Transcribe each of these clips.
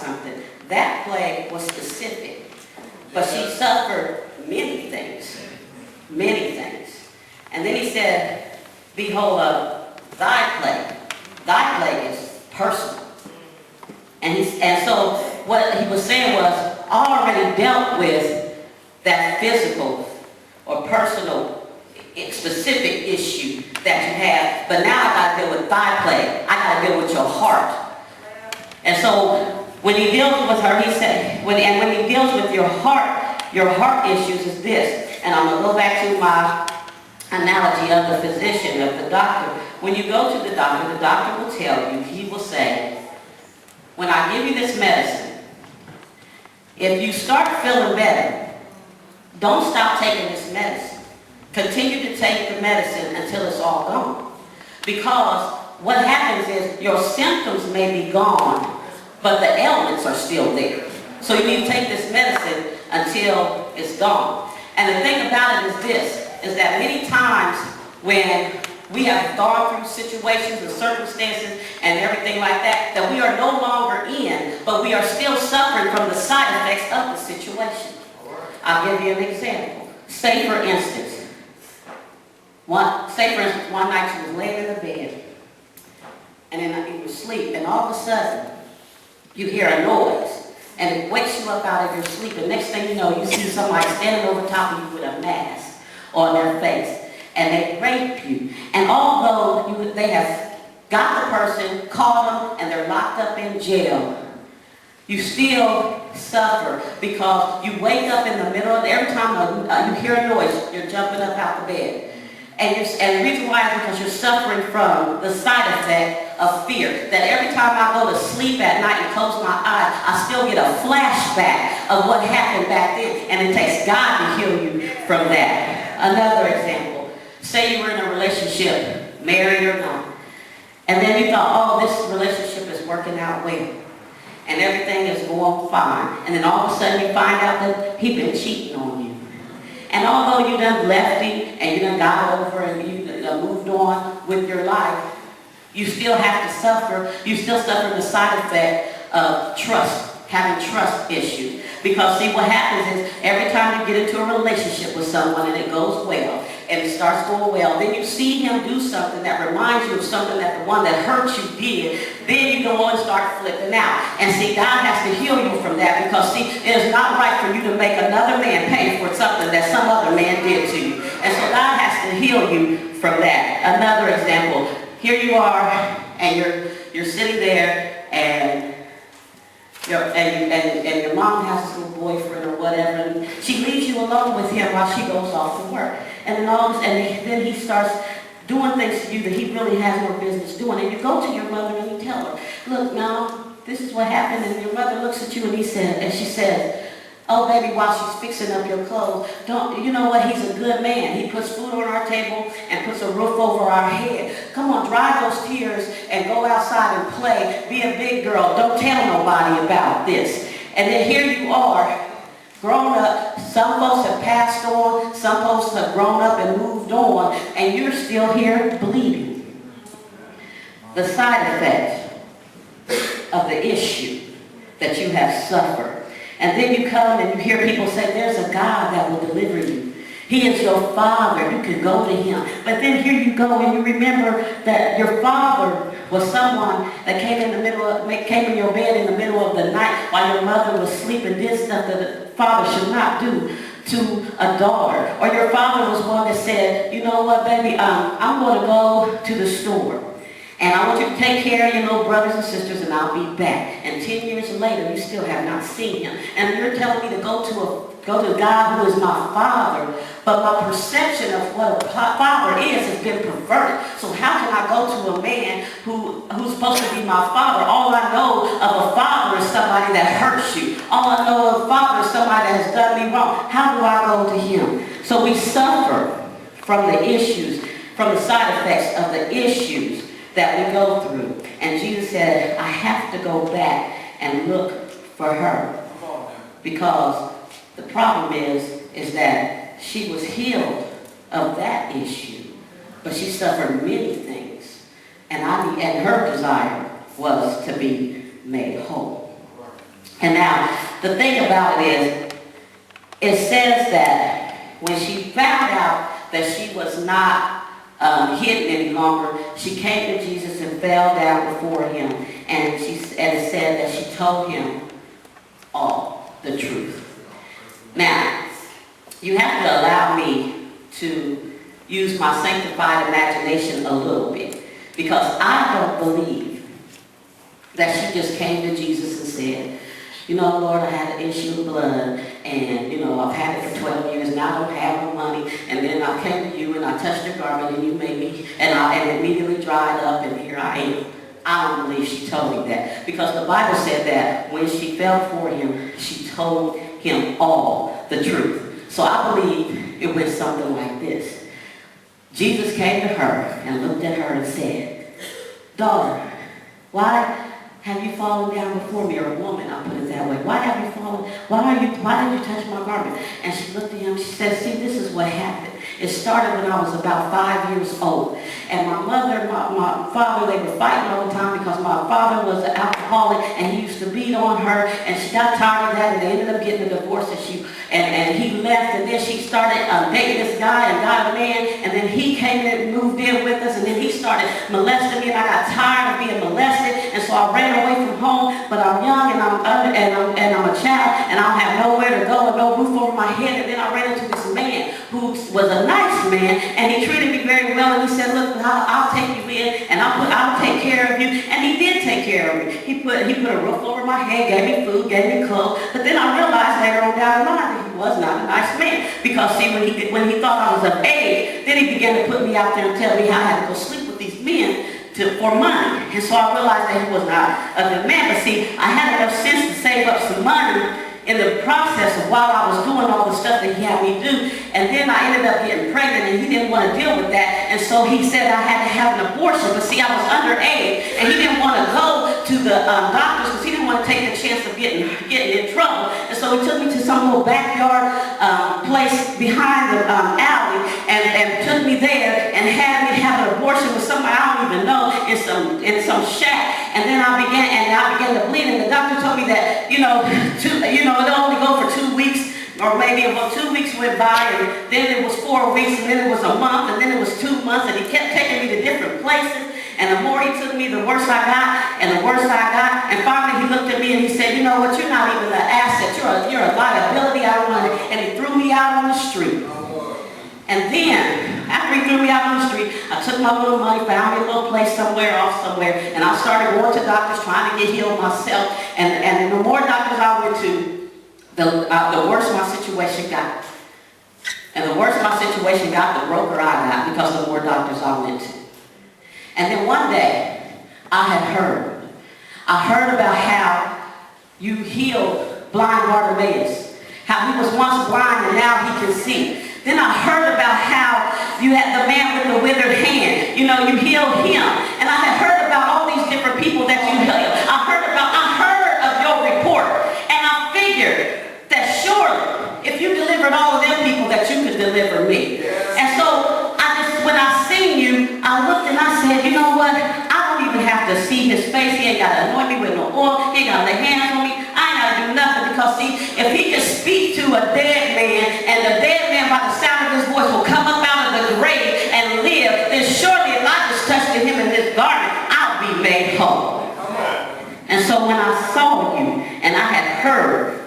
something. That plague was specific, but she suffered many things. Many things. And then he said, behold, thy plague. Thy plague is personal. And so what he was saying was, I already dealt with that physical or personal, specific issue that you have, but now I got to deal with thy plague. I got to deal with your heart. And so when he deals with her, he said, when he deals with your heart issues is this. And I'm going to go back to my analogy of the physician, of the doctor. When you go to the doctor will tell you, he will say, when I give you this medicine, if you start feeling better, don't stop taking this medicine. Continue to take the medicine until it's all gone. Because what happens is your symptoms may be gone, but the ailments are still there. So you need to take this medicine until it's gone. And the thing about it is this, is that many times when we have gone through situations and circumstances and everything like that, that we are no longer in, but we are still suffering from the side effects of the situation. I'll give you an example. Say for instance, one night she was laying in the bed, and then you were asleep, and all of a sudden, you hear a noise, and it wakes you up out of your sleep, and next thing you know, you see somebody standing over top of you with a mask on their face, and they rape you. And although they have got the person, caught them, and they're locked up in jail, you still suffer because you wake up in the middle of, every time you hear a noise, you're jumping up out the bed. And the reason why is because you're suffering from the side effect of fear. That every time I go to sleep at night and close my eyes, I still get a flashback of what happened back then. And it takes God to heal you from that. Another example. Say you were in a relationship, married or not. And then you thought, oh, this relationship is working out well. And everything is going fine. And then all of a sudden you find out that he's been cheating on you. And although you done left him and you done got over and you moved on with your life, you still have to suffer. You still suffer the side effect of trust, having trust issues. Because see, what happens is every time you get into a relationship with someone and it goes well, and it starts going well, then you see him do something that reminds you of something that the one that hurt you did, then you go on and start flipping out. And see, God has to heal you from that because see, it is not right for you to make another man pay for something that some other man did to you. And so God has to heal you from that. Another example, here you are and you're sitting there and your mom has this little boyfriend or whatever, and she leaves you alone with him while she goes off to work. And then he starts doing things to you that he really has no business doing. And you go to your mother and you tell her, look, Mom, this is what happened. And your mother looks at you and she says, oh, baby, while she's fixing up your clothes, you know what? He's a good man. He puts food on our table and puts a roof over our head. Come on, dry those tears and go outside and play. Be a big girl. Don't tell nobody about this. And then here you are, grown up. Some folks have passed on. Some folks have grown up and moved on. And you're still here bleeding. The side effect of the issue that you have suffered. And then you come and you hear people say, there's a God that will deliver you. He is your father. You can go to him. But then here you go and you remember that your father was someone that came in your bed in the middle of the night while your mother was sleeping, did stuff that a father should not do to a daughter. Or your father was one that said, you know what, baby, I'm going to go to the store. And I want you to take care of your little brothers and sisters, and I'll be back. And 10 years later, you still have not seen him. And you're telling me to go to a God who is my father, but my perception of what a father is has been perverted. So how can I go to a man who's supposed to be my father? All I know of a father is somebody that hurts you. All I know of a father is somebody that has done me wrong. How do I go to him? So we suffer from the issues, from the side effects of the issues that we go through. And Jesus said, I have to go back and look for her. Because the problem is that she was healed of that issue, but she suffered many things. And her desire was to be made whole. the thing about it is, it says that when she found out that she was not hidden any longer, she came to Jesus and fell down before him, and it said that she told him all the truth. Now, you have to allow me to use my sanctified imagination a little bit, because I don't believe that she just came to Jesus and said, you know, Lord, I had an issue of blood, and, you know, I've had it for 12 years, and I don't have no money, and then I came to you, and I touched your garment, and you made me, and it immediately dried up, and here I am. I don't believe she told me that, because the Bible said that when she fell for him, she told him all the truth. So I believe it went something like this. Jesus came to her and looked at her and said, daughter, why have you fallen down before me? Or a woman, I'll put it that way. Why have you fallen? Why did you touch my garment? And she looked at him, she said, see, this is what happened. It started when I was about 5 years old. And my mother and my father, they were fighting all the time because my father was an alcoholic and he used to beat on her, and she got tired of that, and they ended up getting a divorce, and he left, and then she started dating this guy and got a man, and then he came in and moved in with us, and then he started molesting me, and I got tired of being molested, and so I ran away from home. But I'm young, and I'm a child, and I don't have nowhere to go and no roof over my head. And then I ran into this man who was a nice man, and he treated me very well, and he said, look, I'll take you in, and I'll take care of you. And he did take care of me. He put a roof over my head, gave me food, gave me clothes. But then I realized later on down the line that he was not a nice man, because see, when he thought I was of age, then he began to put me out there and tell me how I had to go sleep with these men for money. And so I realized that he was not a good man. But see, I had enough sense to save up some money in the process of while I was doing all the stuff that he had me do. And then I ended up getting pregnant, and he didn't want to deal with that. And so he said I had to have an abortion. But see, I was underage, and he didn't want to go to the doctors because he didn't want to take the chance of getting in trouble. And so he took me to some little backyard place behind the alley, and took me there and had me have an abortion with somebody I don't even know in some shack. And then I began to bleed, and the doctor told me that, it only go for 2 weeks, or maybe about 2 weeks went by, and then it was 4 weeks, and then it was a month, and then it was 2 months, and he kept taking me to different places. And the more he took me, the worse I got, and the worse I got. And finally he looked at me and he said, you know what, you're not even an asset, you're a liability, I don't want it. And he threw me out on the street. And then, after he threw me out on the street, I took my little money, found me a little place somewhere, and I started going to doctors trying to get healed myself. And the more doctors I went to, the worse my situation got. And the worse my situation got, the broker I got, because the more doctors I went to. And then one day, I heard about how you healed blind Bartimaeus, how he was once blind and now he can see. Then I heard about how you had the man with the withered hand, you healed him. And I had heard about all these different people that you healed. I heard of your report, and I figured that surely, if you delivered all of them people, that you could deliver me. And so when I seen you, I looked and I said, you know what? I don't even have to see his face. He ain't got to anoint me with no oil. He ain't got to lay hands on me. I ain't got to do nothing, because see, if he can speak to a dead man, and the dead man by the sound of his voice will come up out of the grave and live, then surely if I just touched him in his garment, I'll be made whole. And so when I saw you and I had heard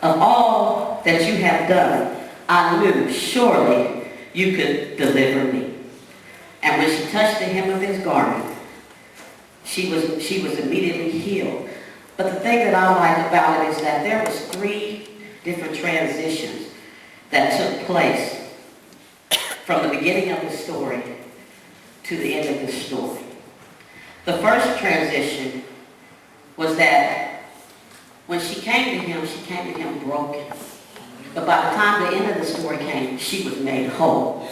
of all that you have done, I knew surely you could deliver me. And when she touched the hem of his garment, she was immediately healed. But the thing that I like about it is that there was 3 different transitions that took place from the beginning of the story to the end of the story. The first transition was that when she came to him broken. But by the time the end of the story came, she was made whole.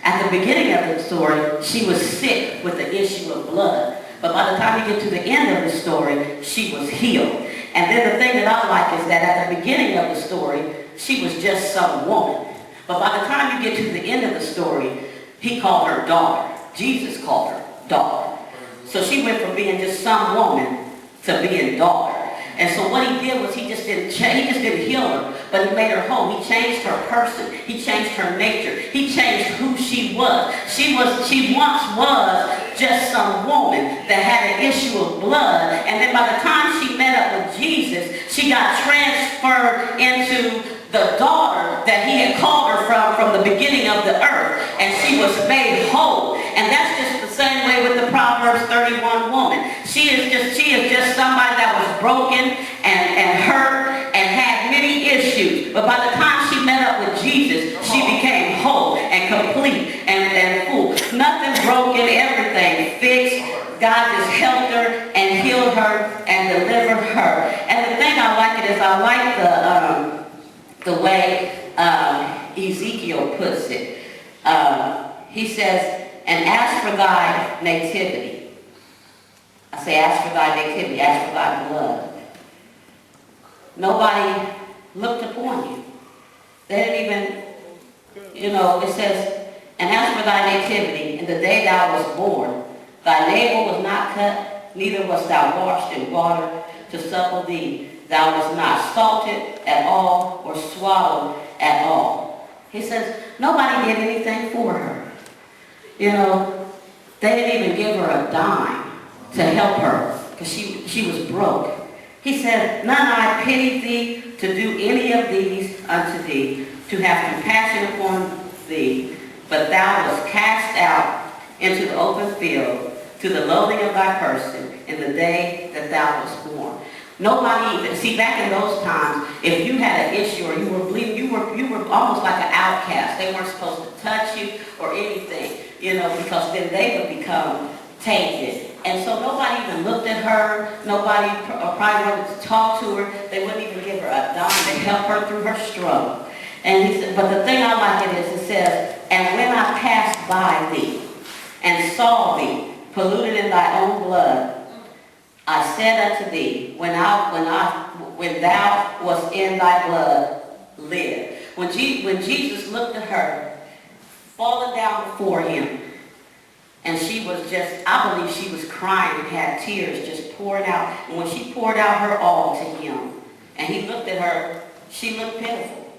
At the beginning of the story, she was sick with the issue of blood. But by the time you get to the end of the story, she was healed. And then the thing that I like is that at the beginning of the story, she was just some woman. But by the time you get to the end of the story, he called her daughter. Jesus called her daughter. So she went from being just some woman to being daughter. And so what he did was he just didn't heal her, but he made her whole. He changed her person. He changed her nature. He changed who she was. She once was just some woman that had an issue of blood, and then by the time she met up with Jesus, she got transferred into the daughter that he had called her from the beginning of the earth, and she was made whole. And that's just the same way with the Proverbs 31 woman. She is just somebody that was broken and hurt and had many issues. But by the time she met up with Jesus, she became whole and complete and full. Nothing broken, everything fixed. God just helped her and healed her and delivered her. And the thing I like it is I like the way Ezekiel puts it. He says, and as for thy nativity, I say as for thy nativity, as for thy blood, nobody looked upon you. They didn't even, it says, and as for thy nativity, in the day thou wast born, thy navel was not cut, neither wast thou washed in water to supple thee. Thou wast not salted at all or swallowed at all. He says, nobody did anything for her. They didn't even give her a dime to help her because she was broke. He said, none I pity thee to do any of these unto thee, to have compassion upon thee, but thou wast cast out into the open field, to the loathing of thy person, in the day that thou wast born. Nobody even, see, back in those times, if you had an issue or you were bleeding, you were almost like an outcast. They weren't supposed to touch you or anything, because then they would become tainted. And so nobody even looked at her. Nobody probably wanted to talk to her. They wouldn't even give her a dime to help her through her struggle. And he said, but the thing I like it is, it says, and when I passed by thee and saw thee polluted in thy own blood, I said unto thee, when thou wast in thy blood, live. When Jesus looked at her, falling down before him, and she was just, I believe she was crying and had tears just pouring out. And when she poured out her all to him, and he looked at her, she looked pitiful,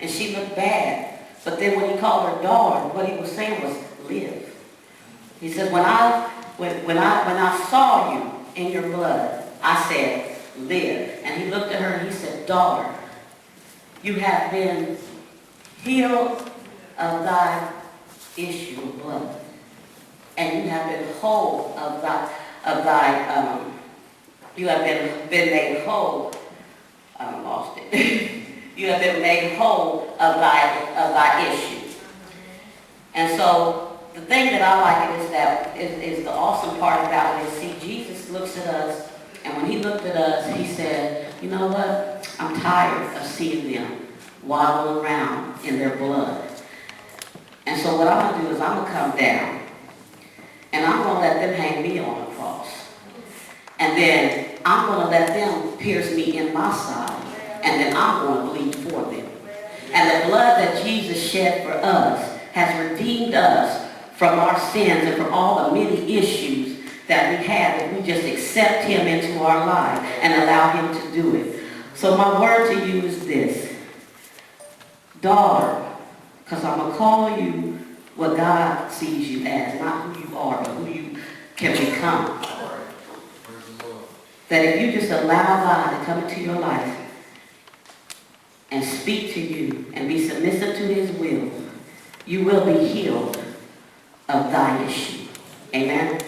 and she looked bad. But then when he called her daughter, what he was saying was, live. He said, when I saw you in your blood, I said, live. And he looked at her and he said, daughter, you have been healed of thy issue of blood. And you have been whole you have been made whole. I lost it. You have been made whole of thy issue. And so the thing that I like is the awesome part about it is, see, Jesus looks at us, and when he looked at us, he said, you know what? I'm tired of seeing them waddling around in their blood. And so what I'm going to do is I'm going to come down, and I'm going to let them hang me on the cross. And then I'm going to let them pierce me in my side, and then I'm going to bleed for them. And the blood that Jesus shed for us has redeemed us from our sins and from all the many issues that we have if we just accept him into our life and allow him to do it. So my word to you is this. Daughter, because I'm going to call you what God sees you as, not who you are, but who you can become. That if you just allow God to come into your life and speak to you and be submissive to his will, you will be healed of thy issue. Amen.